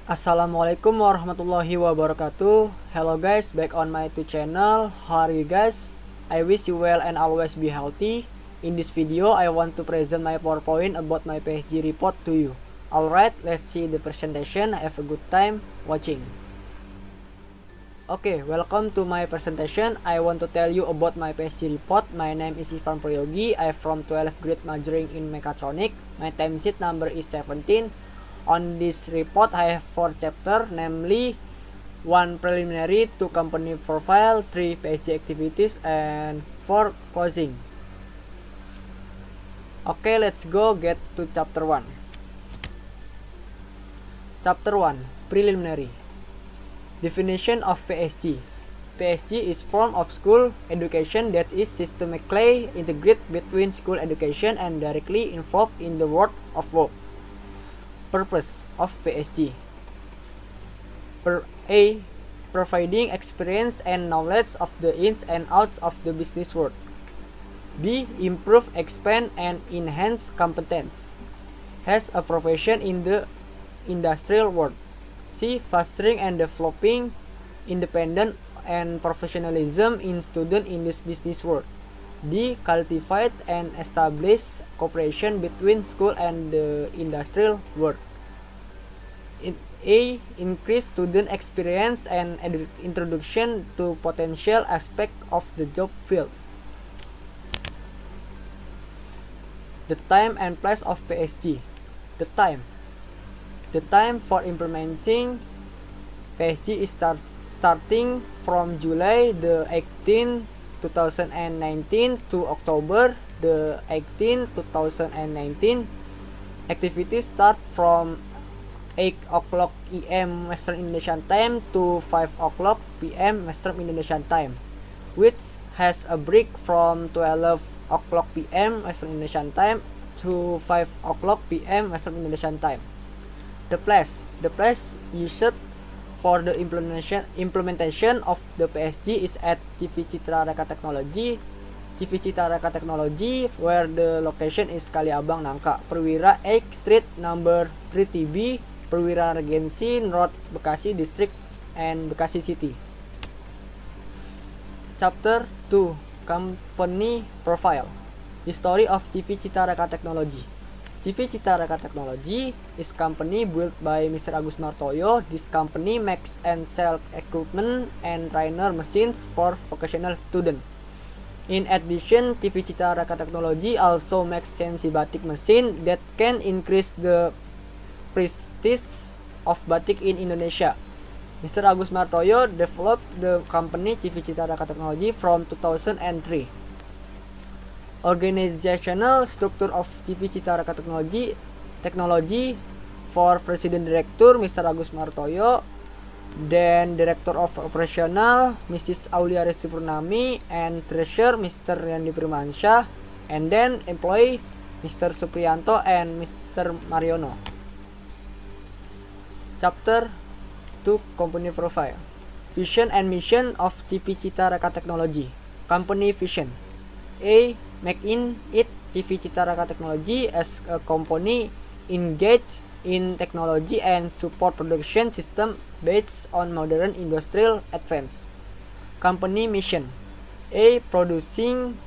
Assalamualaikum warahmatullahi wabarakatuh. Hello guys, back on my YouTube channel. How are you guys? I wish you well and always be healthy. In this video, I want to present my PowerPoint about my PSG report to you. Alright, let's see the presentation. Have a good time watching. Okay, welcome to my presentation. I want to tell you about my PSG report. My name is Ivan Prayogi. I'm from 12th grade majoring in mechatronics. My time sheet number is 17. On this report, I have 4 chapters, namely 1 preliminary, 2 company profile, 3 PSG activities, and 4 closing. Okay, let's go get to chapter 1. Chapter 1, preliminary. Definition of PSG. PSG is form of school education that is systemically integrated between school education and directly involved in the world of work. Purpose of PSG. A. Providing experience and knowledge of the ins and outs of the business world. B. Improve, expand, and enhance competence. Has a profession in the industrial world. C. Fostering and developing independent and professionalism in student in this business world. D. Cultivate and establish cooperation between school and the industrial world. A. Increase student experience and introduction to potential aspect of the job field. The time and place of PSG. The time. The time for implementing PSG is starting from July the 18th, 2019 to October the 18th, 2019. Activities start from 8 o'clock AM Western Indonesian Time to 5 o'clock PM Western Indonesian Time, which has a break from 12 o'clock PM Western Indonesian Time to 5 o'clock PM Western Indonesian Time. The place used for the implementation of the PSG is at CV Citra Reka Technology, where the location is Kaliabang, Nangka, Perwira 8 Street number 3TB, Perwira Regency Road, Bekasi District and Bekasi City. Chapter 2, Company Profile. History of CV Citra Reka Technology. CV Citra Reka Technology is company built by Mr. Agus Martoyo. This company makes and sells equipment and trainer machines for vocational students. In addition, CV Citra Reka Technology also makes CNC batik machine that can increase the prestige of batik in Indonesia. Mr. Agus Martoyo developed the company CV Citra Reka Technology from 2003. Organizational structure of CV Citra Reka Technology for President Director Mr. Agus Martoyo, then Director of Operational Mrs. Aulia Resti Purnami, and Treasurer Mr. Randi Primansyah, and then Employee Mr. Supriyanto and Mr. Mariono. Chapter 2, Company Profile. Vision and Mission of CV Citra Reka Technology. Company Vision. A. Making it CV Citra Reka Technology as a company engaged in technology and support production system based on modern industrial advance. Company mission. A. Producing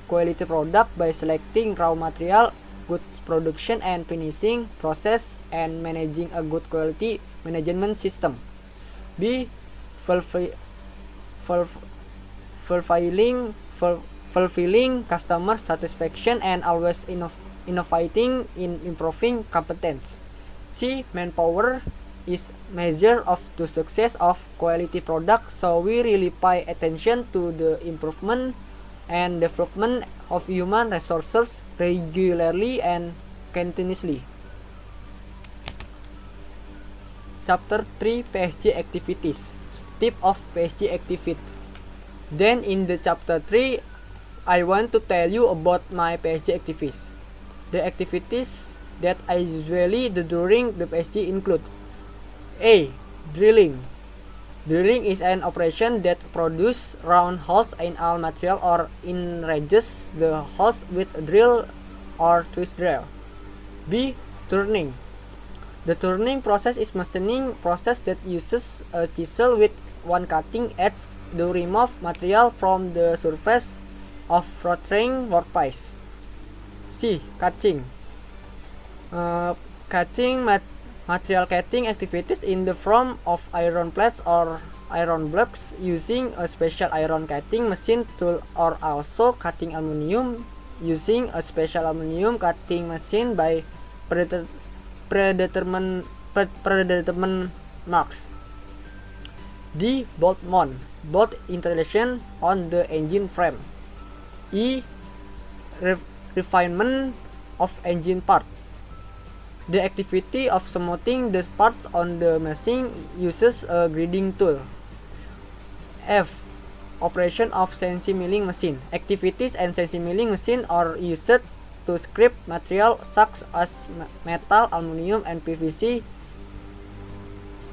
quality product by selecting raw material, good production and finishing process, and managing a good quality management system. B. Fulfilling customer satisfaction and always innovating in improving competence. C. Manpower is measure of the success of quality product, so we really pay attention to the improvement and development of human resources regularly and continuously. Chapter 3, PSG activities. Type of PSG activity. Then in the chapter 3, I want to tell you about my PSG activities. The activities that I usually do during the PSG include: A. Drilling. Drilling is an operation that produces round holes in all material or enriches the holes with a drill or twist drill. B. Turning. The turning process is machining process that uses a chisel with one cutting edge to remove material from the surface of rotating workpiece. C. Cutting. Material cutting activities in the form of iron plates or iron blocks using a special iron cutting machine tool, or also cutting aluminum using a special aluminum cutting machine by predetermined marks. D. Bolt mount. Bolt installation on the engine frame. E. Refinement of engine part. The activity of smoothing the parts on the machine uses a grinding tool. F. Operation of CNC milling machine. Activities and CNC milling machine are used to scrape material such as metal, aluminum, and PVC.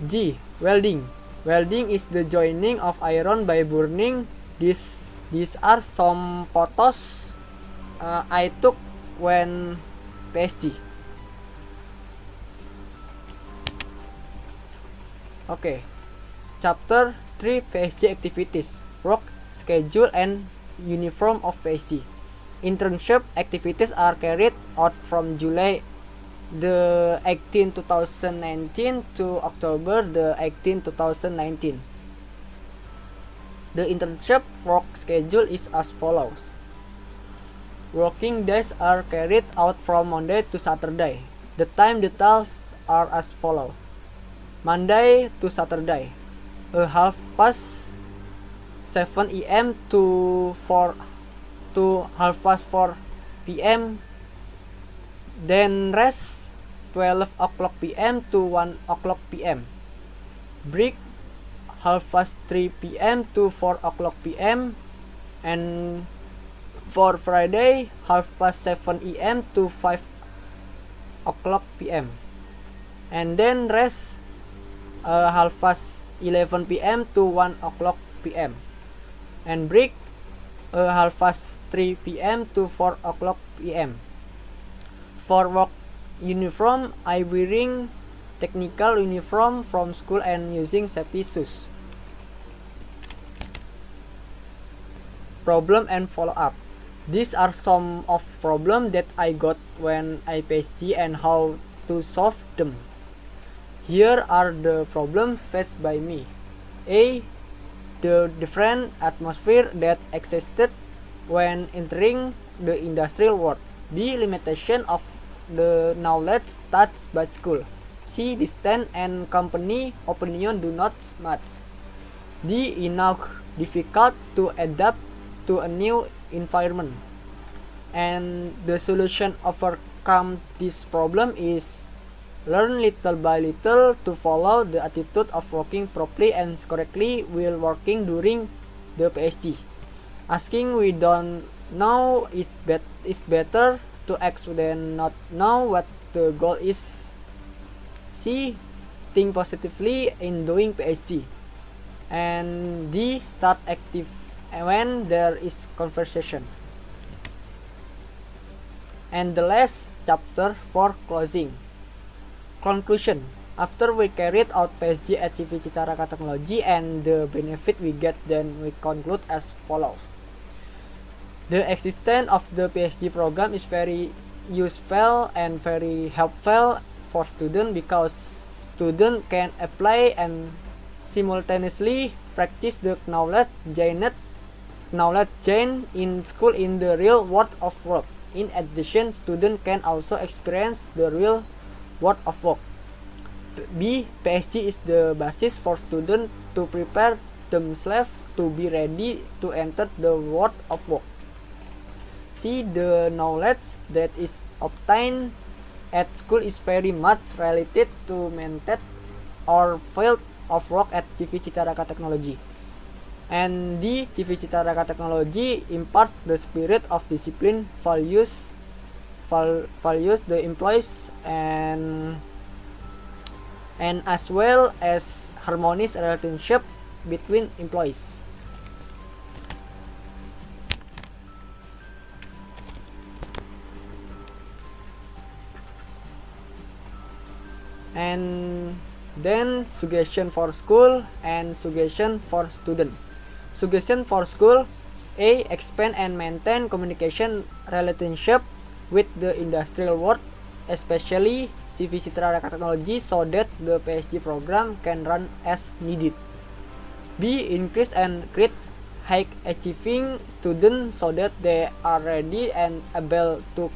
G. Welding. Welding is the joining of iron by burning. These are some photos I took when PSG. Okay. Chapter 3, PSG activities. Work schedule and uniform of PSG. Internship activities are carried out from July the 18, 2019 to October the 18, 2019. The internship work schedule is as follows. Working days are carried out from Monday to Saturday. The time details are as follows. Monday to Saturday, 7:30 a.m. to 4:30 p.m. Then rest 12:00 p.m. to 1:00 p.m. Break 3:30 p.m. to 4:00 p.m. And for Friday 7:30 a.m. to 5:00 p.m. And then rest 11:30 p.m. to 1:00 p.m. and break 3:30 p.m. to 4:00 p.m. For work uniform, I wearing technical uniform from school and using safety shoes. Problem and follow-up. These are some of problems that I got when I PSG and how to solve them. Here are the problems faced by me. A. The different atmosphere that existed when entering the industrial world. B. Limitation of the knowledge taught by school. C. Distance and company opinion do not match. D. Enough difficult to adapt to a new environment. And the solution overcome this problem is learn little by little to follow the attitude of working properly and correctly while working during the PSG. Asking we don't know it's better to ask than not know what the goal is. C. Think positively in doing PSG. And D. Start active when there is conversation. And the last chapter for closing. Conclusion. After we carried out PSG at CV Citaraka Technology and the benefit we get, then we conclude as follows. The existence of the PSG program is very useful and very helpful for students because students can apply and simultaneously practice the knowledge gained in school in the real world of work. In addition, students can also experience the real world of work. B. PSG is the basis for students to prepare themselves to be ready to enter the world of work. C. The knowledge that is obtained at school is very much related to method or field of work at CV Citaraka Technology. And D. CV Citaraka Technology imparts the spirit of discipline, values the employees and as well as harmonious relationship between employees. and then suggestion for school and suggestion for student. Suggestion for school: A. Expand and maintain communication relationship with the industrial world, especially CV Citra Technology, so that the PSG program can run as needed. B. Increase and create high achieving students so that they are ready and able to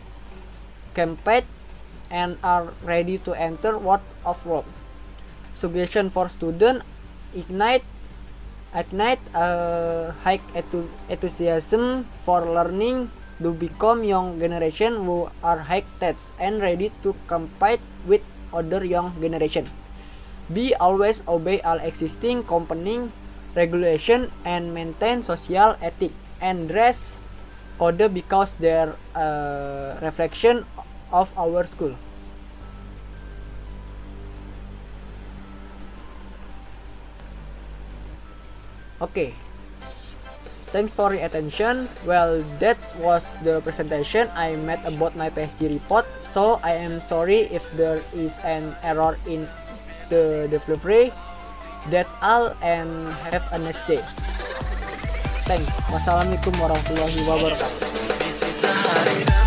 compete and are ready to enter world of work. Suggestion for student: ignite high enthusiasm for learning to become young generation who are high tech and ready to compete with other young generation. B. Always obey all existing company regulation and maintain social ethic and dress code because they're reflection of our school. Okay, thanks for your attention. Well, that was the presentation I made about my PSG report. So I am sorry if there is an error in the delivery. That's all and have a nice day. Thanks. Wassalamualaikum warahmatullahi wabarakatuh.